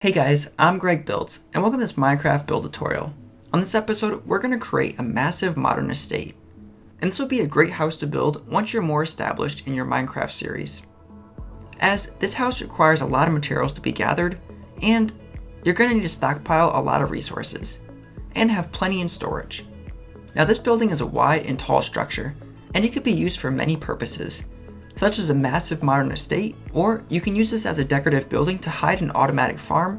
Hey guys, I'm Greg Builds, and welcome to this Minecraft build tutorial. On this episode, we're going to create a massive modern estate. And this will be a great house to build once you're more established in your Minecraft series. As this house requires a lot of materials to be gathered, and you're going to need to stockpile a lot of resources, and have plenty in storage. Now this building is a wide and tall structure, and it could be used for many purposes, such as a massive modern estate, or you can use this as a decorative building to hide an automatic farm,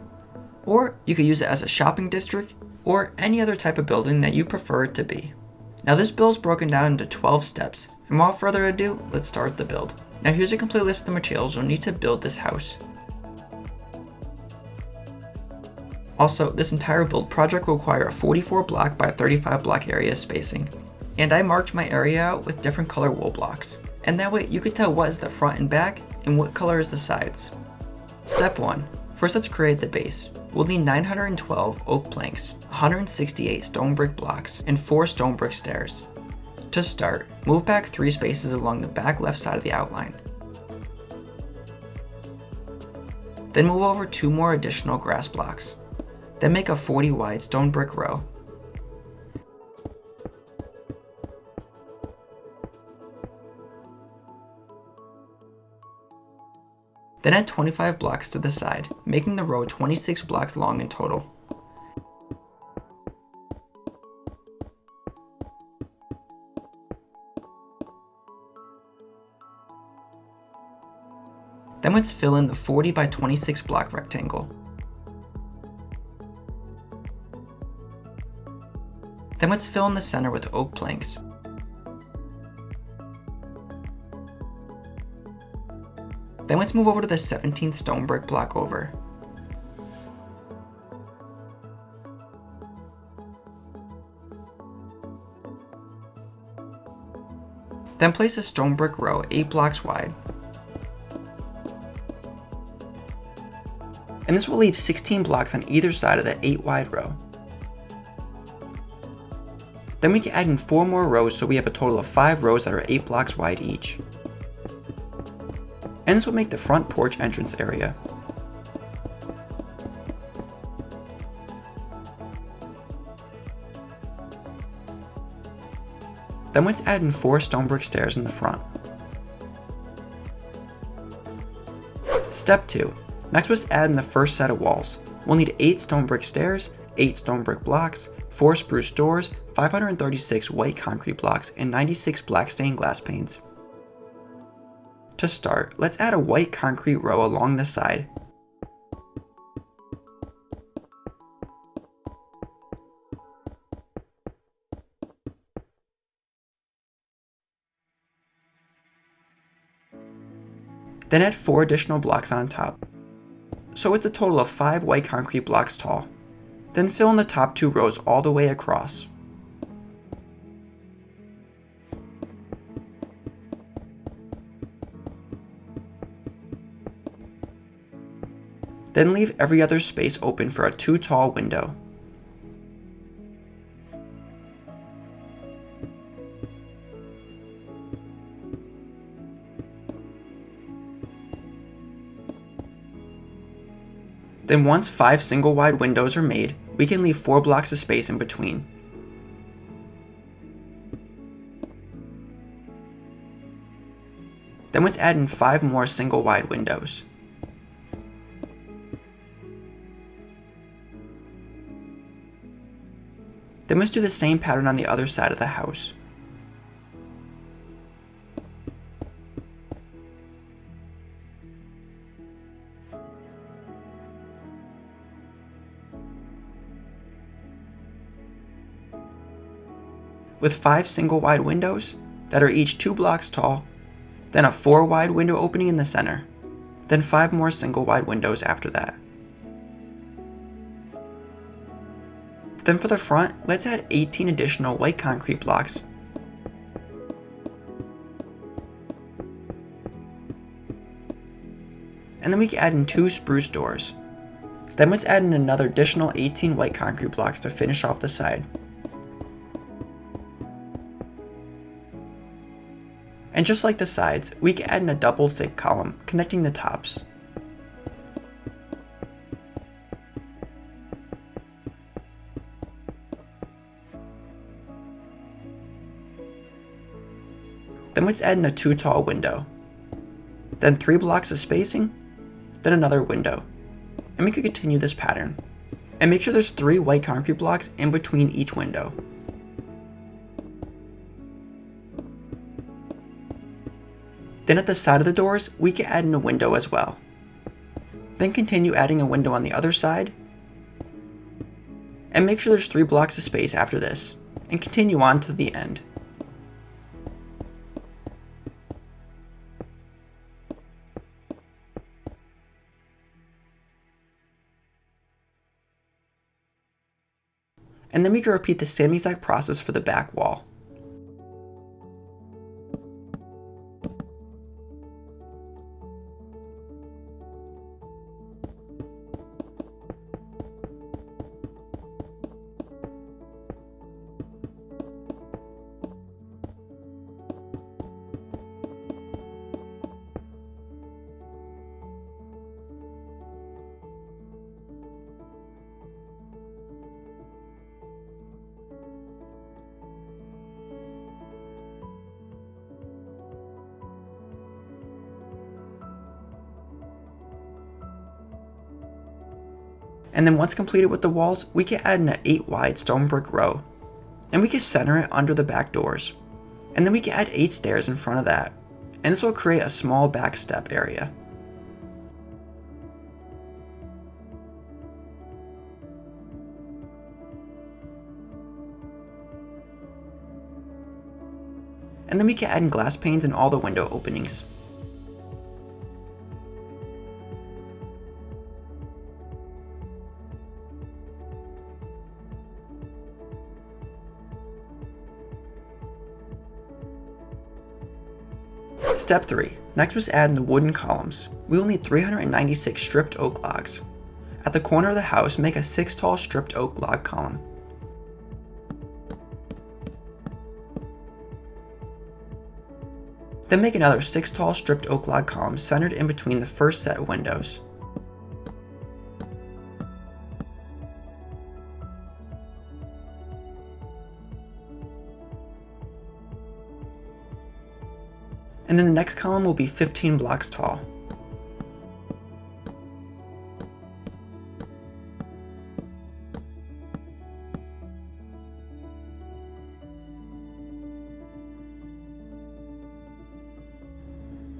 or you could use it as a shopping district, or any other type of building that you prefer it to be. Now this build is broken down into 12 steps, and without further ado, let's start the build. Now here's a complete list of the materials you'll need to build this house. Also, this entire build project will require a 44 block by 35 block area spacing, and I marked my area out with different color wool blocks. And that way you can tell what is the front and back and what color is the sides. Step 1. First let's create the base. We'll need 912 oak planks, 168 stone brick blocks, and 4 stone brick stairs. To start, move back 3 spaces along the back left side of the outline. Then move over 2 more additional grass blocks. Then make a 40 wide stone brick row. Then add 25 blocks to the side, making the row 26 blocks long in total. Then let's fill in the 40 by 26 block rectangle. Then let's fill in the center with oak planks. Then let's move over to the 17th stone brick block over. Then place a stone brick row 8 blocks wide. And this will leave 16 blocks on either side of the 8 wide row. Then we can add in 4 more rows so we have a total of 5 rows that are 8 blocks wide each. And this will make the front porch entrance area. Then let's add in 4 stone brick stairs in the front. Step 2. Next let's add in the first set of walls. We'll need 8 stone brick stairs, 8 stone brick blocks, 4 spruce doors, 536 white concrete blocks, and 96 black stained glass panes. To start, let's add a white concrete row along the side. Then add 4 additional blocks on top. So it's a total of 5 white concrete blocks tall. Then fill in the top 2 rows all the way across. Then leave every other space open for a 2 tall window. Then once 5 single wide windows are made, we can leave 4 blocks of space in between. Then let's add in 5 more single wide windows. Then let's do the same pattern on the other side of the house. With 5 single wide windows that are each 2 blocks tall, then a 4 wide window opening in the center, then 5 more single wide windows after that. Then for the front, let's add 18 additional white concrete blocks. And then we can add in 2 spruce doors. Then let's add in another additional 18 white concrete blocks to finish off the side. And just like the sides, we can add in a double thick column connecting the tops. Then let's add in a 2 tall window. Then 3 blocks of spacing, then another window. And we could continue this pattern. And make sure there's 3 white concrete blocks in between each window. Then at the side of the doors, we can add in a window as well. Then continue adding a window on the other side. And make sure there's 3 blocks of space after this. And continue on to the end. And then we can repeat the same exact process for the back wall. And then once completed with the walls, we can add in an 8 wide stone brick row. And we can center it under the back doors. And then we can add 8 stairs in front of that. And this will create a small back step area. And then we can add in glass panes in all the window openings. Step 3. Next was add in the wooden columns. We will need 396 stripped oak logs. At the corner of the house, make a 6 tall stripped oak log column. Then make another 6 tall stripped oak log columns centered in between the first set of windows. And then the next column will be 15 blocks tall.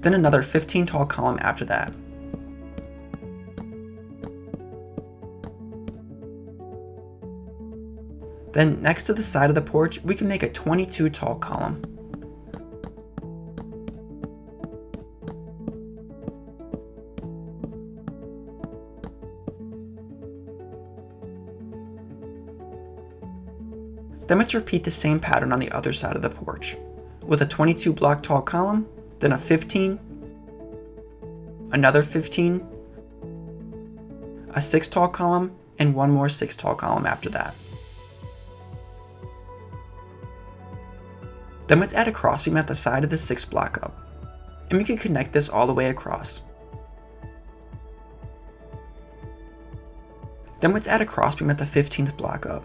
Then another 15 tall column after that. Then next to the side of the porch, we can make a 22 tall column. Then let's repeat the same pattern on the other side of the porch, with a 22 block tall column, then a 15, another 15, a 6 tall column, and one more 6 tall column after that. Then let's add a crossbeam at the side of the 6th block up, and we can connect this all the way across. Then let's add a crossbeam at the 15th block up.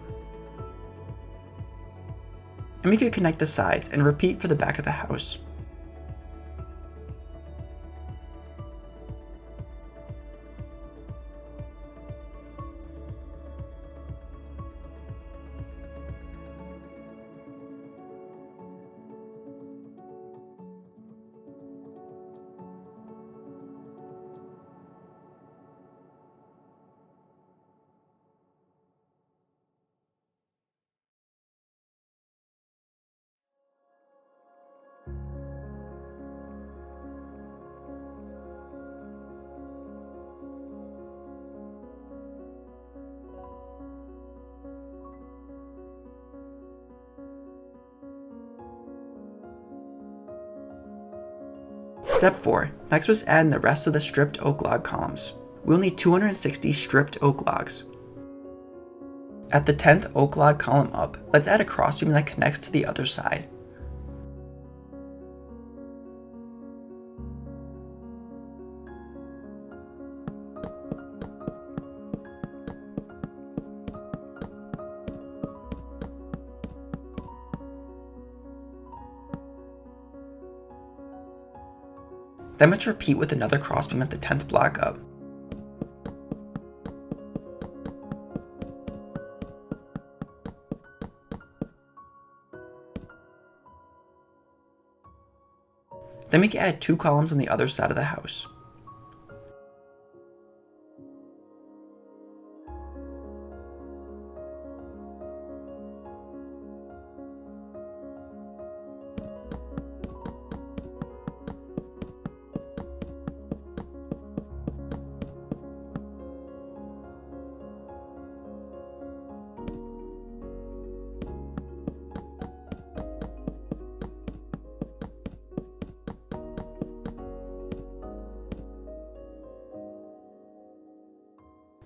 And we can connect the sides and repeat for the back of the house. Step 4. Next was add in the rest of the stripped oak log columns. We'll need 260 stripped oak logs. At the 10th oak log column up, let's add a crossbeam that connects to the other side. Then let's repeat with another crossbeam at the 10th block up. Then we can add 2 columns on the other side of the house.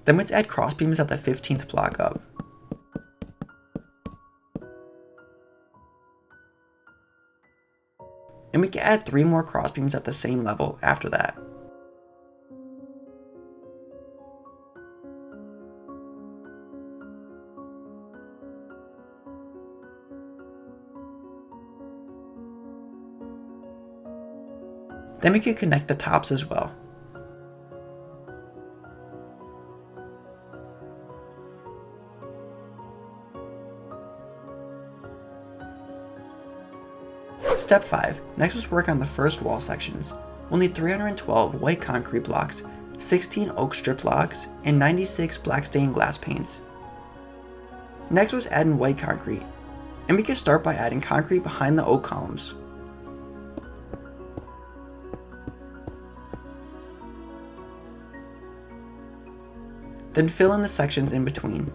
Then let's add crossbeams at the 15th block up. And we can add 3 more crossbeams at the same level after that. Then we can connect the tops as well. Step 5. Next, let's work on the first wall sections. We'll need 312 white concrete blocks, 16 oak strip logs, and 96 black stained glass panes. Next, let's add in white concrete, and we can start by adding concrete behind the oak columns. Then fill in the sections in between.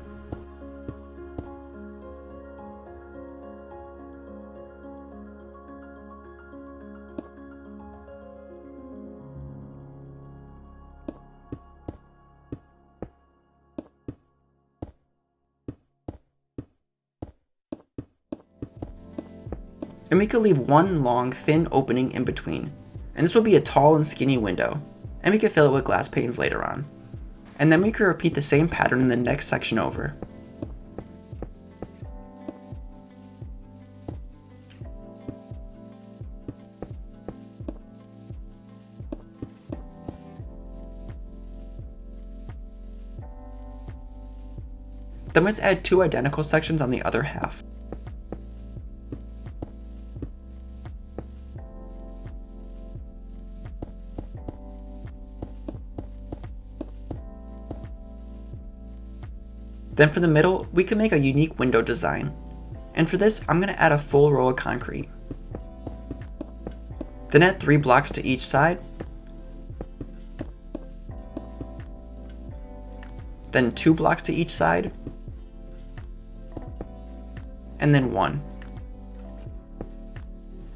And we could leave one long, thin opening in between, and this will be a tall and skinny window, and we could fill it with glass panes later on. And then we could repeat the same pattern in the next section over. Then let's add 2 identical sections on the other half. Then for the middle, we can make a unique window design. And for this, I'm going to add a full row of concrete. Then add 3 blocks to each side. Then 2 blocks to each side. And then 1.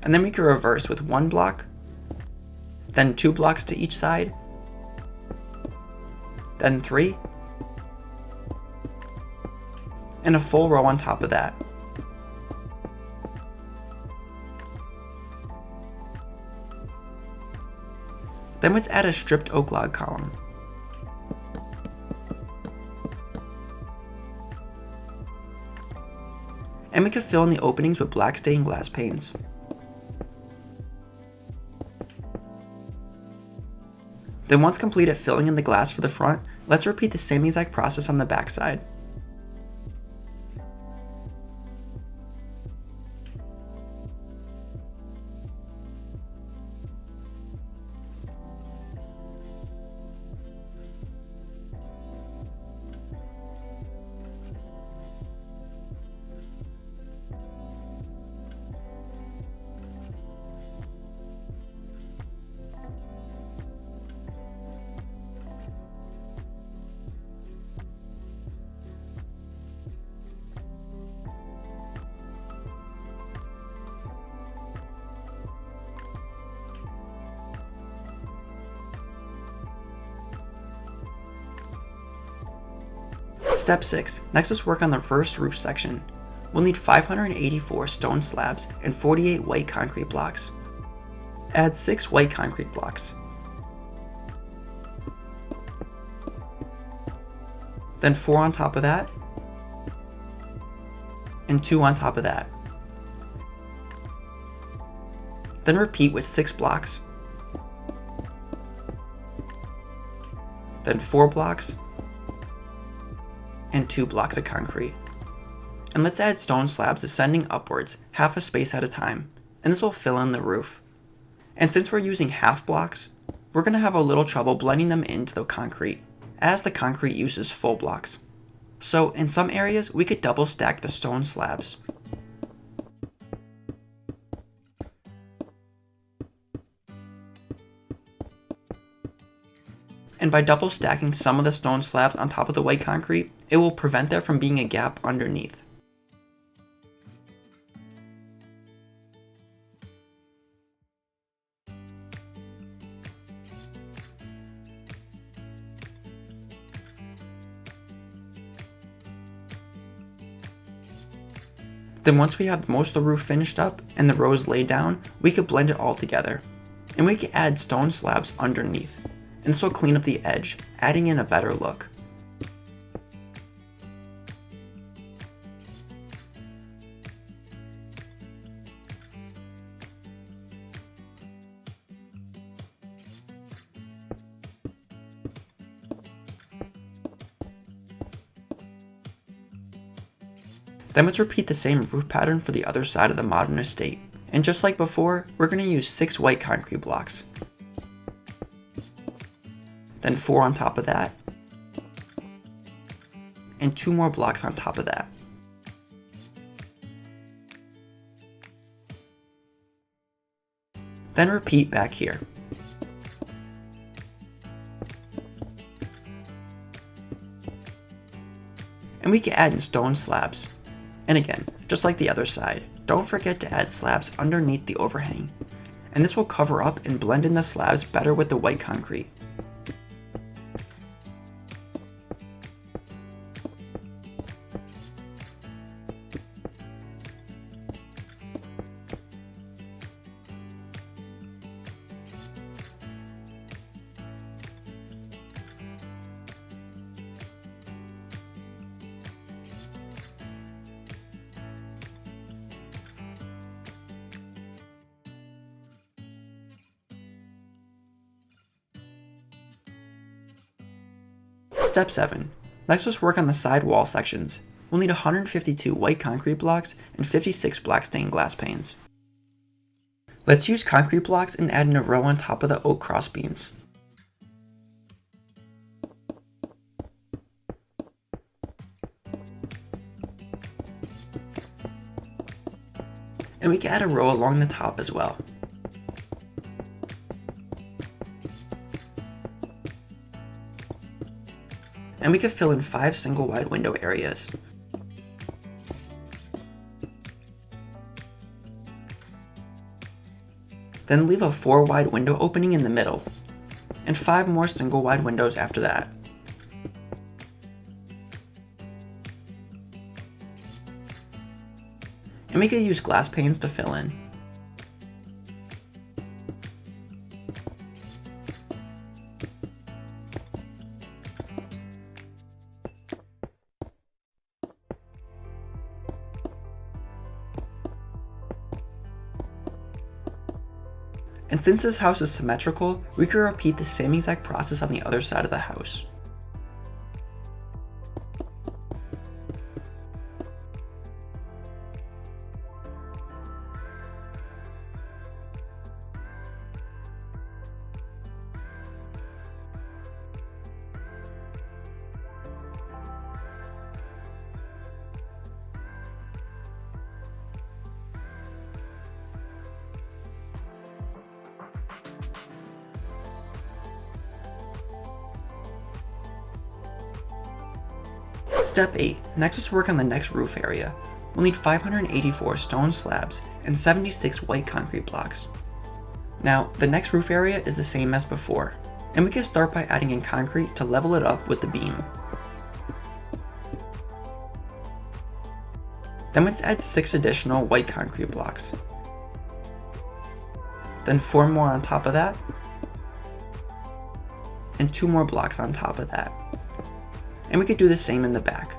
And then we can reverse with 1 block. Then 2 blocks to each side. Then 3. And a full row on top of that. Then let's add a stripped oak log column. And we can fill in the openings with black stained glass panes. Then once completed filling in the glass for the front, let's repeat the same exact process on the back side. Step 6. Next, let's work on the first roof section. We'll need 584 stone slabs and 48 white concrete blocks. Add 6 white concrete blocks. Then 4 on top of that, and 2 on top of that. Then repeat with 6 blocks. then 4 blocks, and 2 blocks of concrete. And let's add stone slabs ascending upwards, half a space at a time, and this will fill in the roof. And since we're using half blocks, we're going to have a little trouble blending them into the concrete, as the concrete uses full blocks. So in some areas, we could double stack the stone slabs. And by double stacking some of the stone slabs on top of the white concrete, it will prevent there from being a gap underneath. Then once we have most of the roof finished up and the rows laid down, we could blend it all together. And we could add stone slabs underneath, and this will clean up the edge, adding in a better look. Then let's repeat the same roof pattern for the other side of the modern estate. And just like before, we're going to use 6 white concrete blocks. Then 4 on top of that. And 2 more blocks on top of that. Then repeat back here. And we can add in stone slabs. And again, just like the other side, don't forget to add slabs underneath the overhang, and this will cover up and blend in the slabs better with the white concrete. Step 7. Next, let's work on the side wall sections. We'll need 152 white concrete blocks and 56 black stained glass panes. Let's use concrete blocks and add in a row on top of the oak cross beams. And we can add a row along the top as well. And we could fill in 5 single wide window areas. Then leave a 4 wide window opening in the middle, and 5 more single wide windows after that. And we could use glass panes to fill in. And since this house is symmetrical, we can repeat the same exact process on the other side of the house. Step 8. Next, let's work on the next roof area. We'll need 584 stone slabs and 76 white concrete blocks. Now, the next roof area is the same as before, and we can start by adding in concrete to level it up with the beam. Then let's add 6 additional white concrete blocks. Then 4 more on top of that, and 2 more blocks on top of that. And we could do the same in the back.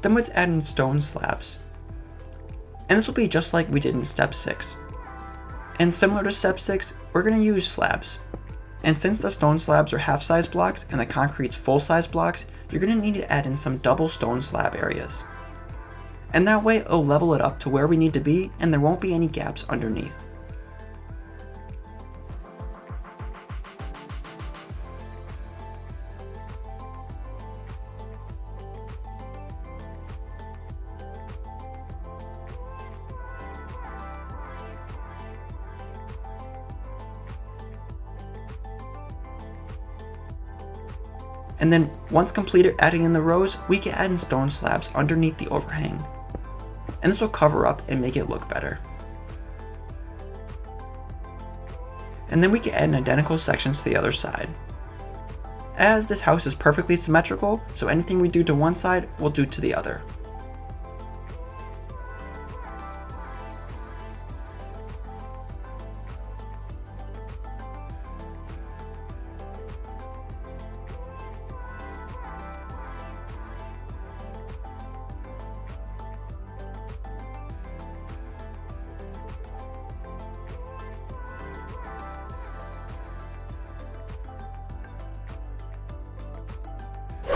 Then let's add in stone slabs. And this will be just like we did in step 6. And similar to step 6, we're going to use slabs. And since the stone slabs are half-size blocks and the concrete's full-size blocks, you're going to need to add in some double stone slab areas. And that way it'll level it up to where we need to be and there won't be any gaps underneath. And then once completed adding in the rows, we can add in stone slabs underneath the overhang. And this will cover up and make it look better. And then we can add in identical sections to the other side. As this house is perfectly symmetrical, so anything we do to one side, we'll do to the other.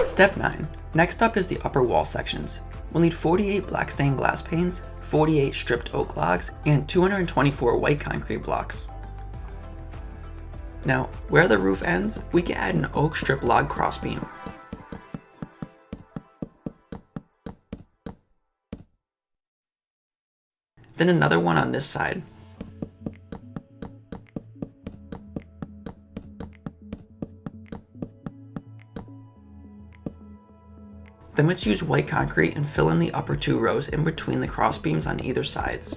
Step 9. Next up is the upper wall sections. We'll need 48 black stained glass panes, 48 stripped oak logs, and 224 white concrete blocks. Now, where the roof ends, we can add an oak strip log crossbeam. Then another one on this side. Then let's use white concrete and fill in the upper 2 rows in between the crossbeams on either sides.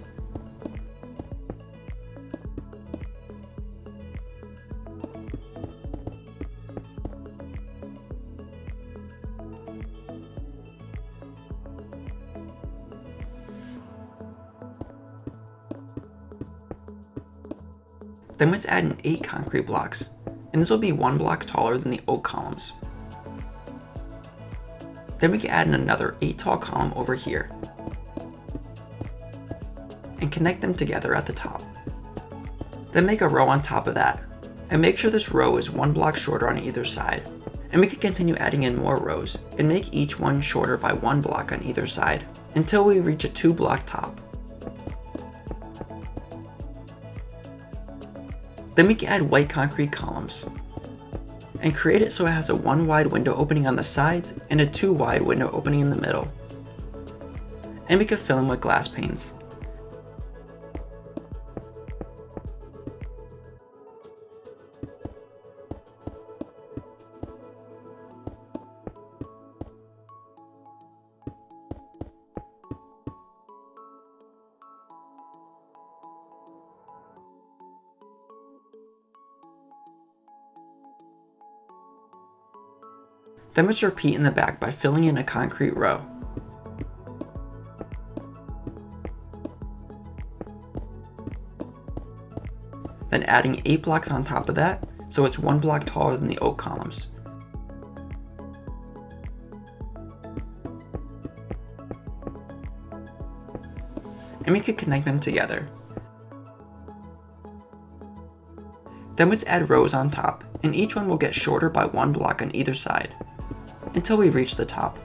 Then let's add in 8 concrete blocks, and this will be 1 block taller than the oak columns. Then we can add in another 8 tall column over here and connect them together at the top. Then make a row on top of that, and make sure this row is 1 block shorter on either side. And we can continue adding in more rows and make each one shorter by 1 block on either side until we reach a 2 block top. Then we can add white concrete columns and create it so it has a 1 wide window opening on the sides and a 2 wide window opening in the middle. And we can fill in with glass panes. Then let's repeat in the back by filling in a concrete row. Then adding 8 blocks on top of that, so it's 1 block taller than the oak columns. And we could connect them together. Then let's add rows on top, and each one will get shorter by 1 block on either side, until we reach the top.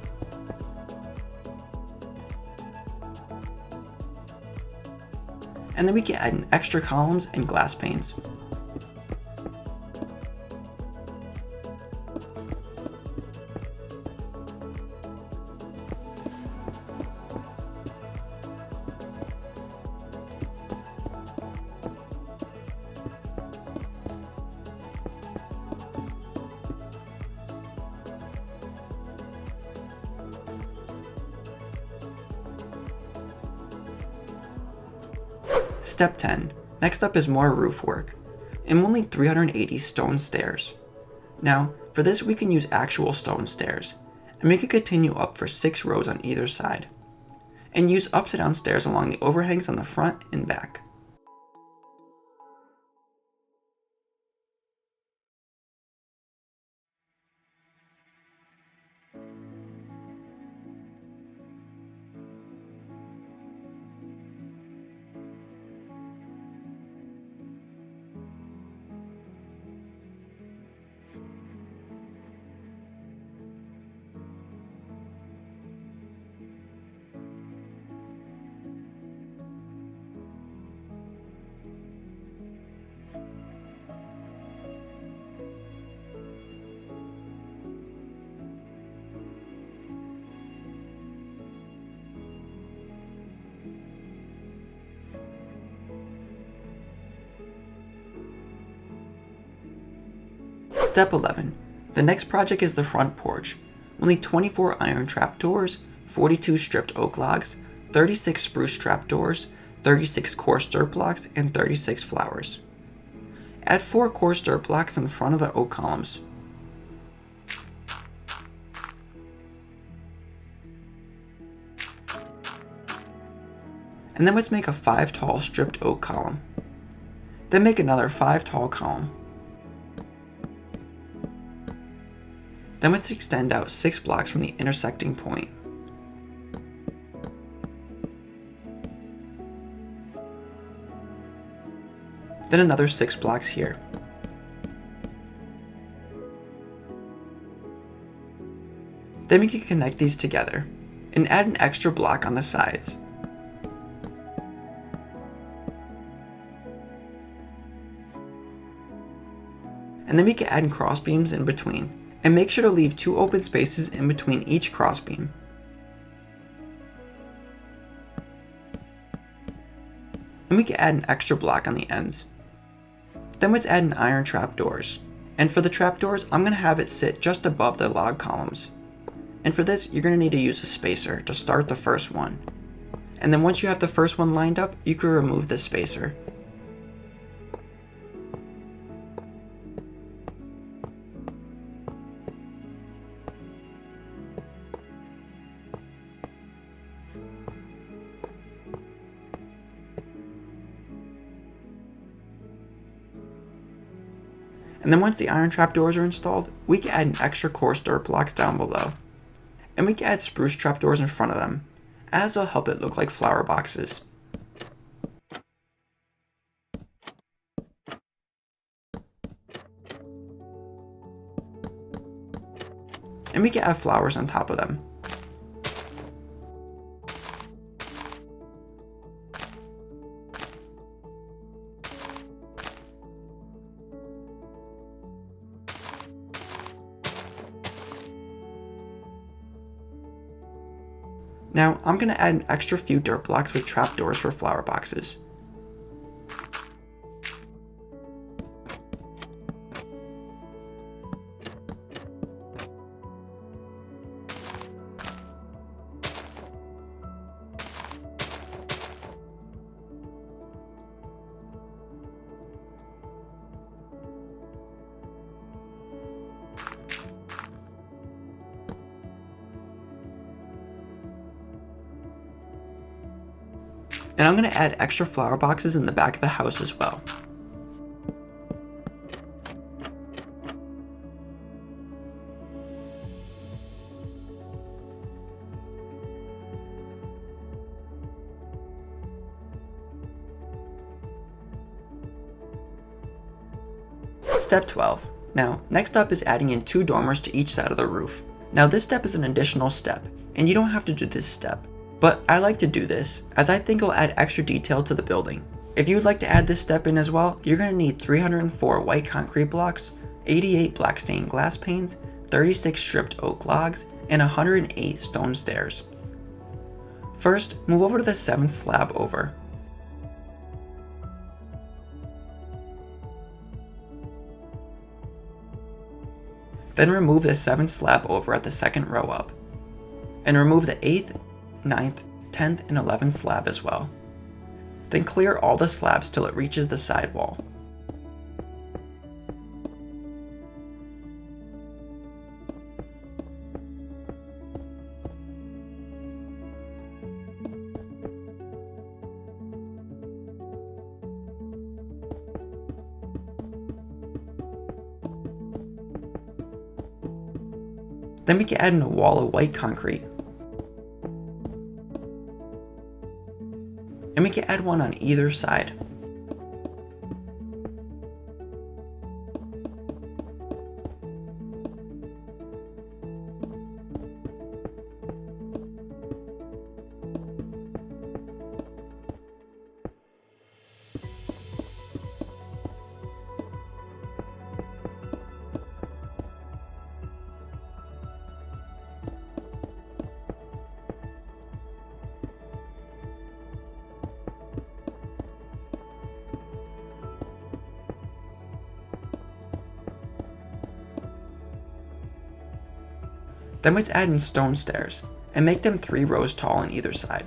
And then we can add in extra columns and glass panes. Step 10. Next up is more roof work, and we'll need 380 stone stairs. Now, for this we can use actual stone stairs, and we can continue up for 6 rows on either side, and use upside down stairs along the overhangs on the front and back. Step 11. The next project is the front porch. We'll need 24 iron trapdoors, 42 stripped oak logs, 36 spruce trapdoors, 36 coarse dirt blocks, and 36 flowers. Add 4 coarse dirt blocks in the front of the oak columns. And then let's make a 5 tall stripped oak column. Then make another 5 tall column. Then let's extend out 6 blocks from the intersecting point. Then another 6 blocks here. Then we can connect these together and add an extra block on the sides. And then we can add cross beams in between, and make sure to leave 2 open spaces in between each cross beam. And we can add an extra block on the ends. Then let's add an iron trapdoors. And for the trapdoors, I'm going to have it sit just above the log columns. And for this, you're going to need to use a spacer to start the first one. And then once you have the first one lined up, you can remove the spacer. And then once the iron trapdoors are installed, we can add an extra coarse dirt blocks down below. And we can add spruce trapdoors in front of them, as they'll help it look like flower boxes. And we can add flowers on top of them. Now, I'm going to add an extra few dirt blocks with trapdoors for flower boxes. And I'm going to add extra flower boxes in the back of the house as well. Step 12. Now, next up is adding in 2 dormers to each side of the roof. Now this step is an additional step, and you don't have to do this step. But I like to do this, as I think it'll add extra detail to the building. If you'd like to add this step in as well, you're going to need 304 white concrete blocks, 88 black stained glass panes, 36 stripped oak logs, and 108 stone stairs. First, move over to the 7th slab over. Then remove the 7th slab over at the 2nd row up. And remove the 8th, 9th, 10th, and 11th slab as well. Then clear all the slabs till it reaches the side wall. Then we can add in a wall of white concrete. And we can add one on either side. Then let's add in stone stairs, and make them 3 rows tall on either side.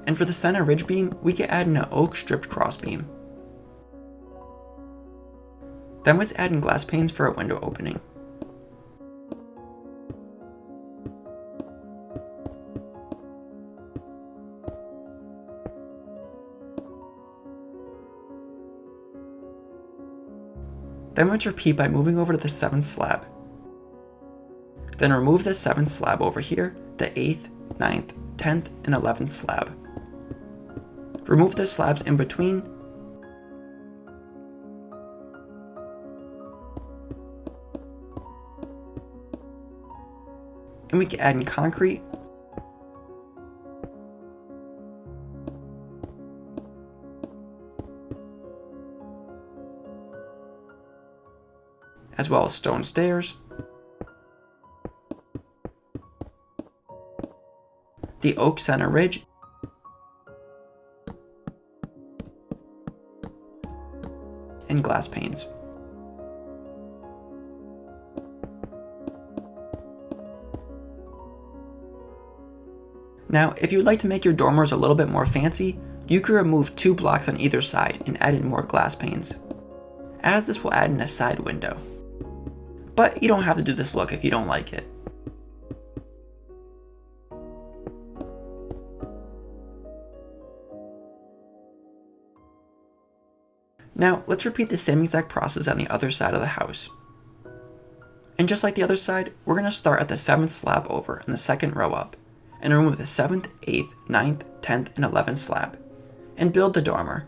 And for the center ridge beam, we can add in an oak stripped crossbeam. Then let's add in glass panes for a window opening. Then let's repeat by moving over to the 7th slab. Then remove the 7th slab over here, the 8th, 9th, 10th, and 11th slab. Remove the slabs in between, and we can add in concrete, as well as stone stairs, the oak center ridge, and glass panes. Now, if you would like to make your dormers a little bit more fancy, you could remove 2 blocks on either side and add in more glass panes, as this will add in a side window. But you don't have to do this look if you don't like it. Now, let's repeat the same exact process on the other side of the house. And just like the other side, we're going to start at the 7th slab over in the 2nd row up, and remove the 7th, 8th, 9th, 10th, and 11th slab, and build the dormer.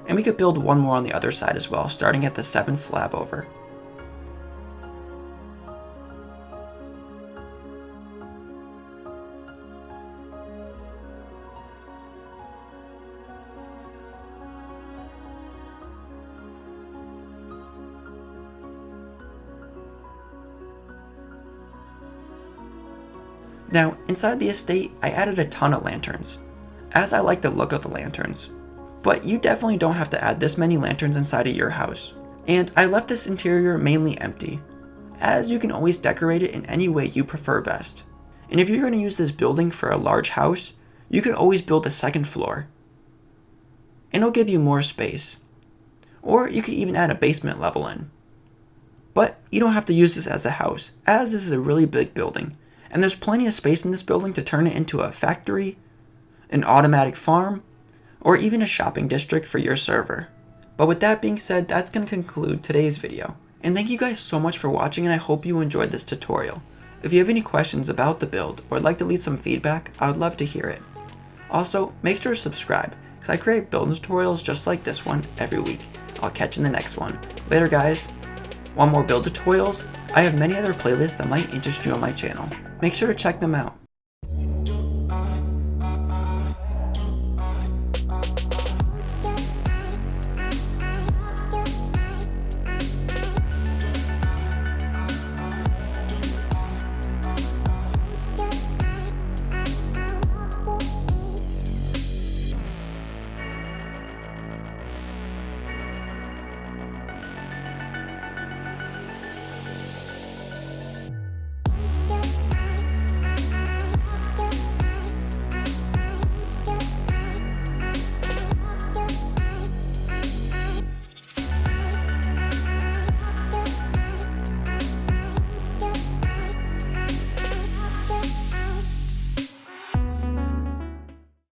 And we could build one more on the other side as well, starting at the 7th slab over. Now, inside the estate, I added a ton of lanterns, as I like the look of the lanterns. But you definitely don't have to add this many lanterns inside of your house. And I left this interior mainly empty, as you can always decorate it in any way you prefer best. And if you're going to use this building for a large house, you could always build a 2nd floor, and it'll give you more space. Or you could even add a basement level in. But you don't have to use this as a house, as this is a really big building, and there's plenty of space in this building to turn it into a factory, an automatic farm, or even a shopping district for your server. But with that being said, that's going to conclude today's video. And thank you guys so much for watching, and I hope you enjoyed this tutorial. If you have any questions about the build or would like to leave some feedback, I would love to hear it. Also, make sure to subscribe, because I create building tutorials just like this one every week. I'll catch you in the next one. Later guys. Want more build tutorials? I have many other playlists that might interest you on my channel. Make sure to check them out.